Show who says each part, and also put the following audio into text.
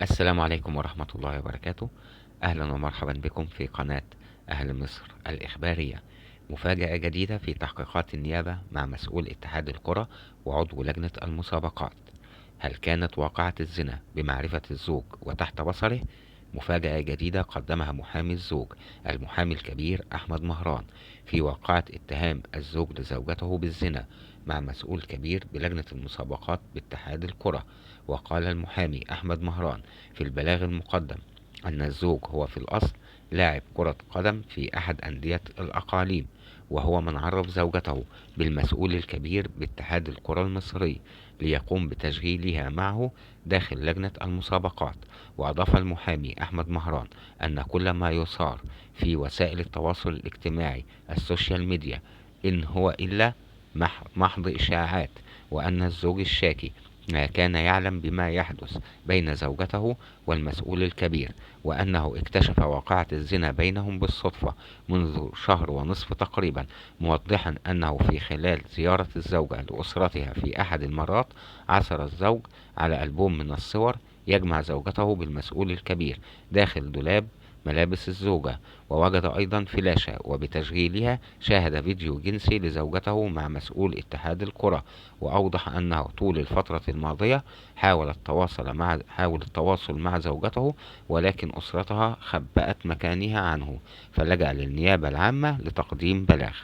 Speaker 1: السلام عليكم ورحمة الله وبركاته. أهلا ومرحبا بكم في قناة أهل مصر الإخبارية. مفاجأة جديدة في تحقيقات النيابة مع مسؤول اتحاد القرى وعضو لجنة المسابقات. هل كانت واقعة الزنا بمعرفة الزوج وتحت بصره؟ مفاجأة جديدة قدمها محامي الزوج المحامي الكبير أحمد مهران في واقعة اتهام الزوج لزوجته بالزنا مع مسؤول كبير بلجنة المسابقات باتحاد القرى. وقال المحامي أحمد مهران في البلاغ المقدم أن الزوج هو في الأصل لاعب كرة قدم في أحد أندية الأقاليم، وهو من عرف زوجته بالمسؤول الكبير باتحاد القرى المصري ليقوم بتشغيلها معه داخل لجنة المسابقات. وأضاف المحامي أحمد مهران أن كل ما يثار في وسائل التواصل الاجتماعي السوشيال ميديا إن هو إلا محض إشاعات، وأن الزوج الشاكي كان يعلم بما يحدث بين زوجته والمسؤول الكبير، وأنه اكتشف واقعة الزنا بينهم بالصدفة منذ شهر ونصف تقريبا، موضحا أنه في خلال زيارة الزوجة لأسرتها في أحد المرات عثر الزوج على ألبوم من الصور يجمع زوجته بالمسؤول الكبير داخل دولاب ملابس الزوجة، ووجد أيضا فلاشة وبتشغيلها شاهد فيديو جنسي لزوجته مع مسؤول اتحاد القرى. وأوضح أنه طول الفترة الماضية حاول التواصل مع زوجته، ولكن أسرتها خبأت مكانها عنه، فلجأ للنيابة العامة لتقديم بلاغ.